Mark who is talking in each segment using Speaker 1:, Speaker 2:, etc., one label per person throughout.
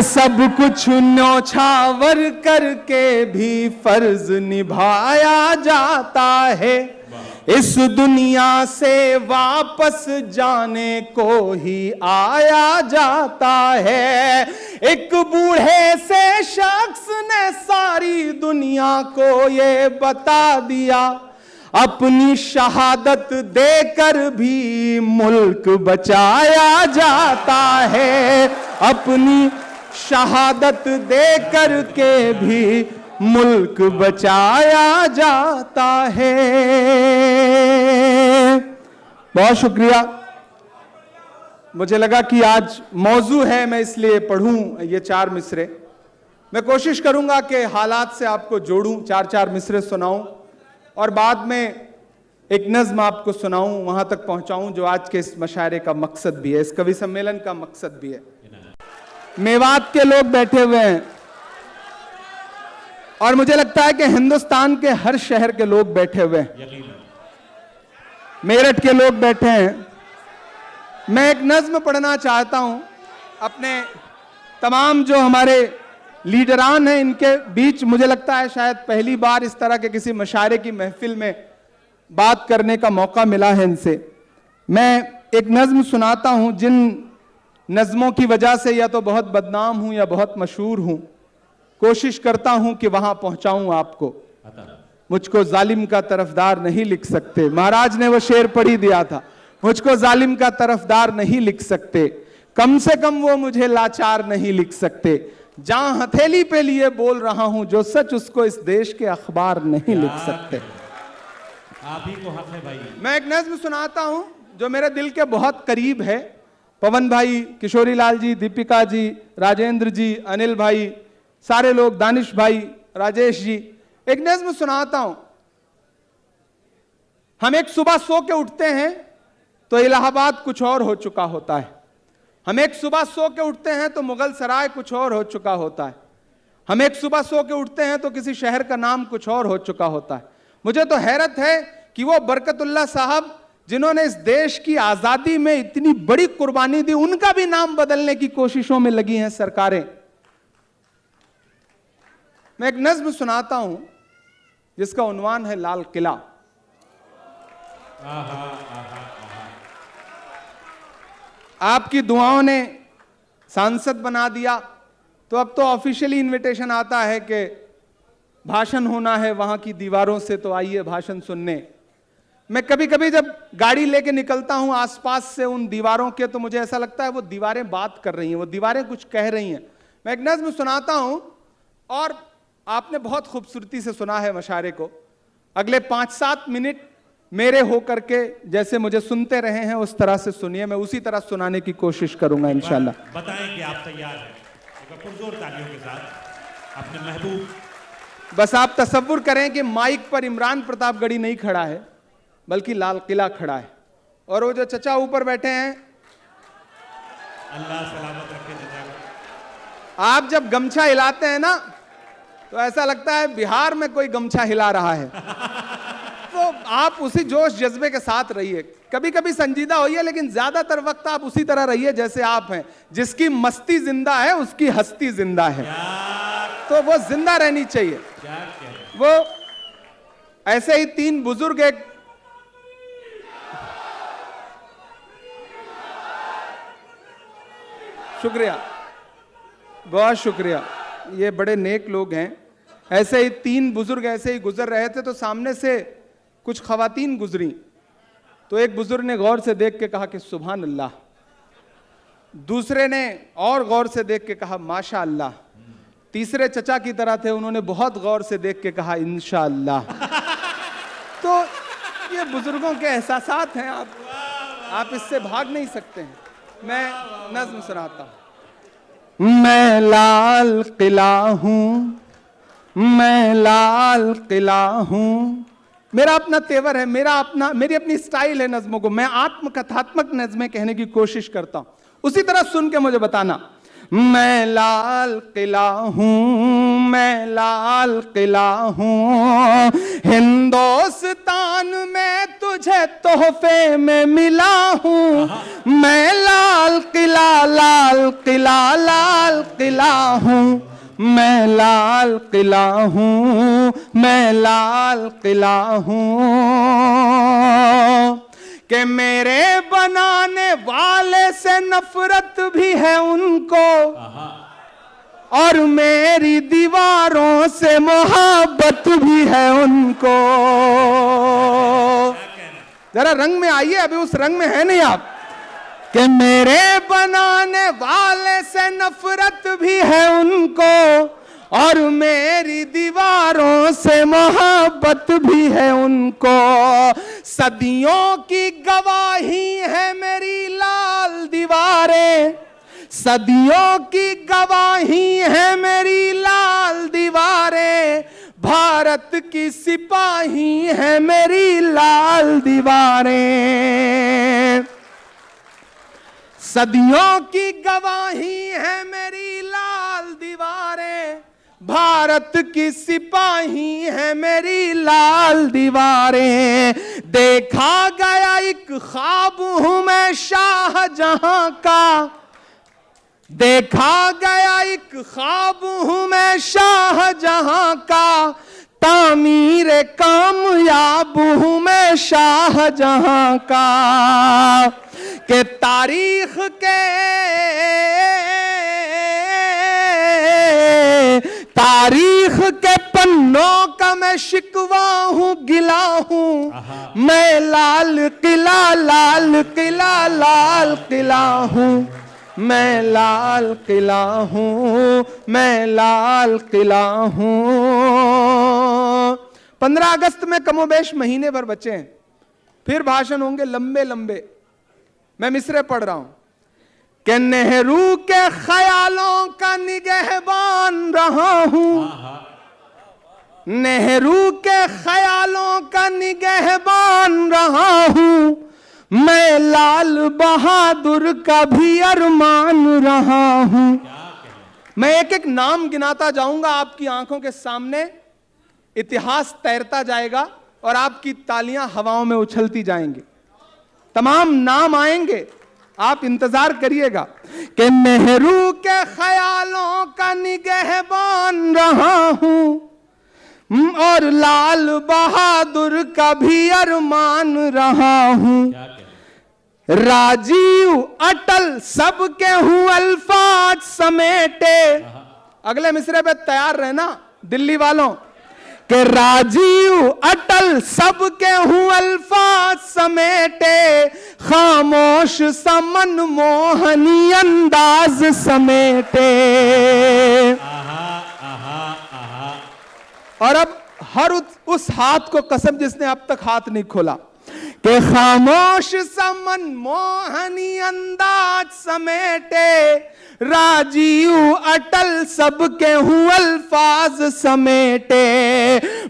Speaker 1: सब कुछ न्योछावर करके भी फर्ज निभाया जाता है, इस दुनिया से वापस जाने को ही आया जाता है। एक बूढ़े से शख्स ने सारी दुनिया को ये बता दिया, अपनी शहादत देकर भी मुल्क बचाया जाता है, अपनी शहादत देकर के भी मुल्क बचाया जाता है। बहुत शुक्रिया। मुझे लगा कि आज मौजू है, मैं इसलिए पढ़ूं ये 4 मिसरे। मैं कोशिश करूंगा कि हालात से आपको जोड़ूं, 4-4 मिसरे सुनाऊं और बाद में एक नज्म आपको सुनाऊं, वहां तक पहुंचाऊं जो आज के इस मशायरे का मकसद भी है, इस कवि सम्मेलन का मकसद भी है। मेवात के लोग बैठे हुए हैं और मुझे लगता है कि हिंदुस्तान के हर शहर के लोग बैठे हुए हैं, मेरठ के लोग बैठे हैं। मैं एक नज्म पढ़ना चाहता हूं अपने तमाम जो हमारे लीडरान हैं इनके बीच। मुझे लगता है शायद पहली बार इस तरह के किसी मशायरे की महफिल में बात करने का मौका मिला है इनसे। मैं एक नज्म सुनाता हूं जिन नज्मों की वजह से या तो बहुत बदनाम हूं या बहुत मशहूर हूं। कोशिश करता हूं कि वहां पहुंचाऊं आपको। मुझको जालिम का तरफदार नहीं लिख सकते, महाराज ने वो शेर पढ़ ही दिया था, मुझको जालिम का तरफदार नहीं लिख सकते, कम से कम वो मुझे लाचार नहीं लिख सकते, जहां हथेली पे लिए बोल रहा हूं जो सच उसको इस देश के अखबार नहीं लिख सकते।
Speaker 2: आप ही को हक है भाई।
Speaker 1: मैं एक नज्म सुनाता हूं जो मेरे दिल के बहुत करीब है। पवन भाई, किशोरी लाल जी, दीपिका जी, राजेंद्र जी, अनिल भाई, सारे लोग, दानिश भाई, राजेश जी, एक नज्म सुनाता हूं। हम एक सुबह सो के उठते हैं तो इलाहाबाद कुछ और हो चुका होता है, हम एक सुबह सो के उठते हैं तो मुगल सराय कुछ और हो चुका होता है, हम एक सुबह सो के उठते हैं तो किसी शहर का नाम कुछ और हो चुका होता है। मुझे तो हैरत है कि वो बरकतुल्लाह साहब जिन्होंने इस देश की आजादी में इतनी बड़ी कुर्बानी दी, उनका भी नाम बदलने की कोशिशों में लगी हैं सरकारें। मैं एक नज्म सुनाता हूं जिसका उन्वान है लाल किला। आपकी दुआओं ने सांसद बना दिया तो अब तो ऑफिशियली इनविटेशन आता है कि भाषण होना है वहां की दीवारों से, तो आइए भाषण सुनने। मैं कभी कभी जब गाड़ी लेके निकलता हूं आसपास से उन दीवारों के, तो मुझे ऐसा लगता है वो दीवारें बात कर रही हैं, वो दीवारें कुछ कह रही हैं। मैं एक नज्म सुनाता हूं और आपने बहुत खूबसूरती से सुना है मशायरे को। अगले 5-7 मिनट मेरे होकर के जैसे मुझे सुनते रहे हैं उस तरह से सुनिए, मैं उसी तरह सुनाने की कोशिश करूंगा इंशाल्लाह।
Speaker 2: बताएं कि आप तैयार हैं पुरजोर तालियों के साथ अपने महबूब।
Speaker 1: बस आप तसव्वुर करें कि माइक पर इमरान प्रतापगढ़ी नहीं खड़ा है बल्कि लाल किला खड़ा है, और वो जो चचा ऊपर बैठे हैं,
Speaker 2: अल्लाह सलामत रखे चचा को।
Speaker 1: आप जब गमछा हिलाते हैं ना तो ऐसा लगता है बिहार में कोई गमछा हिला रहा है। तो आप उसी जोश जज्बे के साथ रहिए, कभी कभी संजीदा होइए, लेकिन ज्यादातर वक्त आप उसी तरह रहिए जैसे आप हैं। जिसकी मस्ती जिंदा है उसकी हस्ती जिंदा है, तो वो जिंदा रहनी चाहिए। वो ऐसे ही 3 बुजुर्ग, एक शुक्रिया, बहुत शुक्रिया, ये बड़े नेक लोग हैं। ऐसे ही 3 बुजुर्ग ऐसे ही गुजर रहे थे तो सामने से कुछ खवातीन गुजरी, तो एक बुजुर्ग ने गौर से देख के कहा कि सुभान अल्लाह, दूसरे ने और गौर से देख के कहा माशा अल्लाह, तीसरे चचा की तरह थे, उन्होंने बहुत गौर से देख के कहा इंशाअल्लाह। तो ये बुजुर्गों के एहसासात हैं, आप इससे भाग नहीं सकते हैं। मैं नज्म सुनाता हूं। मैं लाल किला हूं, मैं लाल किला हूं, मेरा अपना तेवर है, मेरी अपनी स्टाइल है नज्मों को। मैं आत्मकथात्मक नज्में कहने की कोशिश करता हूं, उसी तरह सुन के मुझे बताना। मैं लाल किला हूं, मैं लाल किला हूं, हिंदुस्तान में तुझे तोहफे में मिला हूँ, मैं लाल किला लाल किला लाल किला हूँ, मैं लाल किला हूँ, मैं लाल किला हूँ। कि मेरे बनाने वाले से नफरत भी है उनको और मेरी दीवारों से मोहब्बत भी है उनको। जरा रंग में आइए, अभी उस रंग में है नहीं आप। कि मेरे बनाने वाले से नफरत भी है उनको और मेरी दीवारों से मोहब्बत भी है उनको। सदियों की गवाही है मेरी लाल दीवारें, सदियों की गवाही है मेरी लाल दीवारें, भारत की सिपाही है मेरी लाल दीवारें। सदियों की गवाही है मेरी लाल दीवारें, भारत की सिपाही है मेरी लाल दीवारें। देखा गया एक ख्वाब हूं मैं शाहजहां का, देखा गया एक ख्वाब हूं मैं शाहजहां का, तामीर कामयाब हूं मैं शाहजहां का। कि तारीख के पन्नों का मैं शिकवा हूं गिला हूं, मैं लाल किला लाल किला लाल किला हूं, मैं लाल किला हूं, मैं लाल किला हूं। 15 अगस्त में कमोबेश महीने भर बचे हैं, फिर भाषण होंगे लंबे लंबे। मैं मिसरे पढ़ रहा हूं कि नेहरू के ख्यालों का निगहबान रहा हूं, नेहरू के ख्यालों का निगहबान रहा हूं, मैं लाल बहादुर का भी अरमान रहा हूं। मैं एक एक नाम गिनाता जाऊंगा, आपकी आंखों के सामने इतिहास तैरता जाएगा और आपकी तालियां हवाओं में उछलती जाएंगी। तमाम नाम आएंगे, आप इंतजार करिएगा। कि नेहरू के ख्यालों का निगहबान रहा हूं और लाल बहादुर का भी अरमान रहा हूं। राजीव अटल सबके हूं अल्फाज समेटे। अगले मिसरे पे तैयार रहना दिल्ली वालों। कि राजीव अटल सबके हूं अल्फाज समेटे, खामोश समन मोहनी अंदाज समेटे। और अब हर उस हाथ को कसम जिसने अब तक हाथ नहीं खोला। कि खामोश समन मोहनी अंदाज समेटे, राजीव अटल सबके हूं अल्फाज समेटे।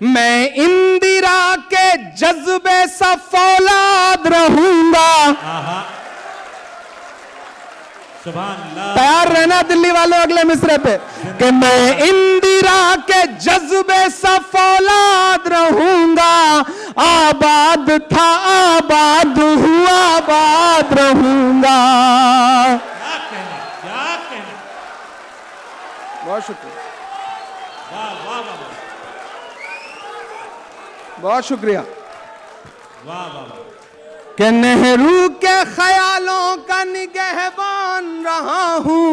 Speaker 1: मैं इंदिरा के जज्बे सा फौलाद रहूंगा। तैयार रहना दिल्ली वालों अगले मिसरे पे। कि मैं इंदिरा के जज्बे सा फौलाद रहूंगा, आबाद था आबाद हुआ आबाद रहूंगा। बहुत शुक्रिया, बहुत शुक्रिया। कि नेहरू के ख्यालों का निगहबान रहा हूं,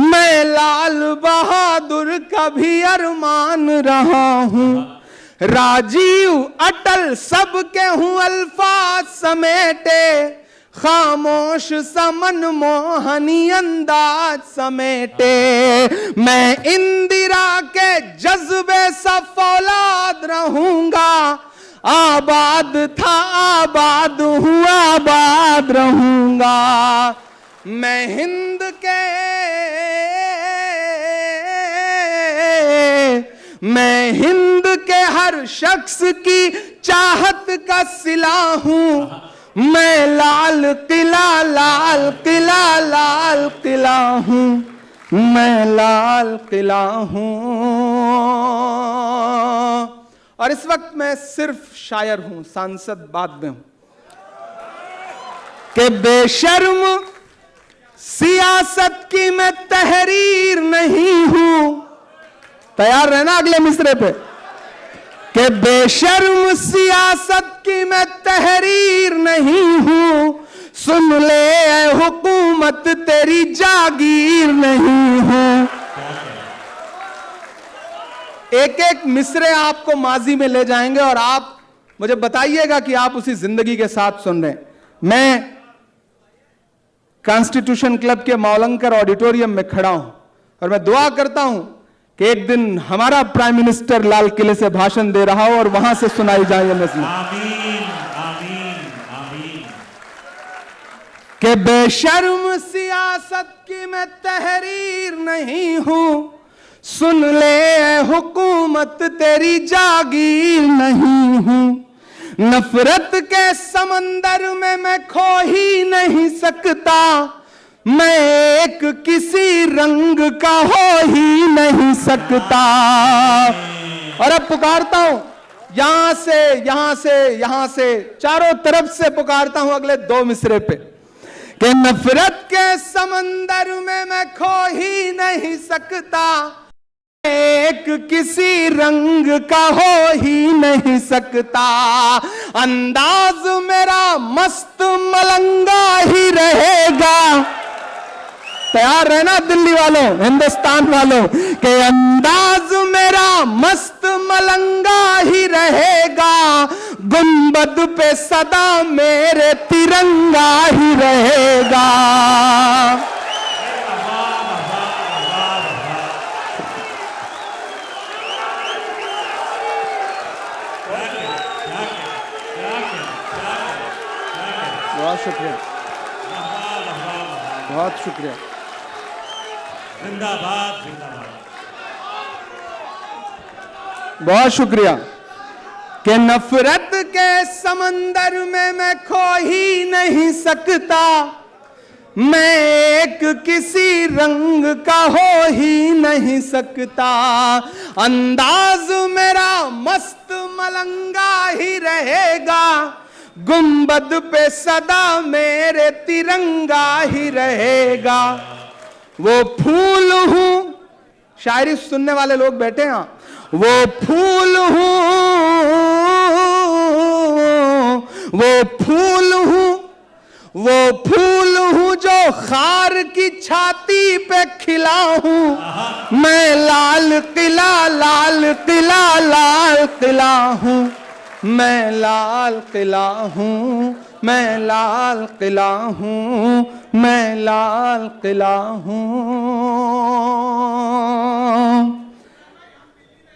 Speaker 1: मैं लाल बहादुर का भी अरमान रहा हूं। राजीव अटल सबके हूं अल्फाज समेटे, खामोश समन मोहनी अंदाज समेटे। मैं इंदिरा के जज्बे सा फौलाद रहूंगा, आबाद था आबाद हुआ आबाद रहूंगा। मैं हिंद के हर शख्स की चाहत का सिला हूं, मैं लाल किला लाल किला लाल किला हूं, मैं लाल किला हूं। और इस वक्त मैं सिर्फ शायर हूं, सांसद बाद में हूं। कि बेशर्म सियासत की मैं तहरीर नहीं हूं, तैयार रहना अगले मिसरे पे। कि बेशर्म सियासत की मैं तहरीर नहीं हूं, सुन ले ऐ हुकूमत तेरी जागीर नहीं हूं। एक एक मिसरे आपको माजी में ले जाएंगे और आप मुझे बताइएगा कि आप उसी जिंदगी के साथ सुन रहे हैं। मैं कॉन्स्टिट्यूशन क्लब के मौलंकर ऑडिटोरियम में खड़ा हूं और मैं दुआ करता हूं कि एक दिन हमारा प्राइम मिनिस्टर लाल किले से भाषण दे रहा हो और वहां से सुनाई जाए ये नज़्म।
Speaker 2: आमीन आमीन आमीन।
Speaker 1: कि बेशर्म सियासत की मैं तहरीर नहीं हूं, सुन ले ऐ हुकूमत तेरी जागीर नहीं हूं। नफरत के समंदर में मैं खो ही नहीं सकता, मैं एक किसी रंग का हो ही नहीं सकता। और अब पुकारता हूं यहां से, यहां से, यहां से, चारों तरफ से पुकारता हूं अगले 2 मिसरे पे। कि नफरत के समंदर में मैं खो ही नहीं सकता, एक किसी रंग का हो ही नहीं सकता। अंदाज मेरा मस्त मलंगा ही रहेगा, तैयार रहना दिल्ली वालों, हिंदुस्तान वालों। के अंदाज मेरा मस्त मलंगा ही रहेगा, गुंबद पे सदा मेरे तिरंगा ही रहेगा। बहुत शुक्रिया, बहुत शुक्रिया।
Speaker 2: जिंदाबाद जिंदाबाद।
Speaker 1: बहुत शुक्रिया। कि नफरत के समंदर में मैं खो ही नहीं सकता, मैं एक किसी रंग का हो ही नहीं सकता। अंदाज मेरा मस्त मलंगा ही रहेगा, गुंबद पे सदा मेरे तिरंगा ही रहेगा। वो फूल हूं, शायरी सुनने वाले लोग बैठे हैं, वो फूल हूं, वो फूल हूं, वो फूल हूं जो खार की छाती पे खिला हूं। मैं लाल किला, लाल किला, लाल किला हूं, मैं लाल किला हूं, मैं लाल किला हूं, मैं लाल किला हूं।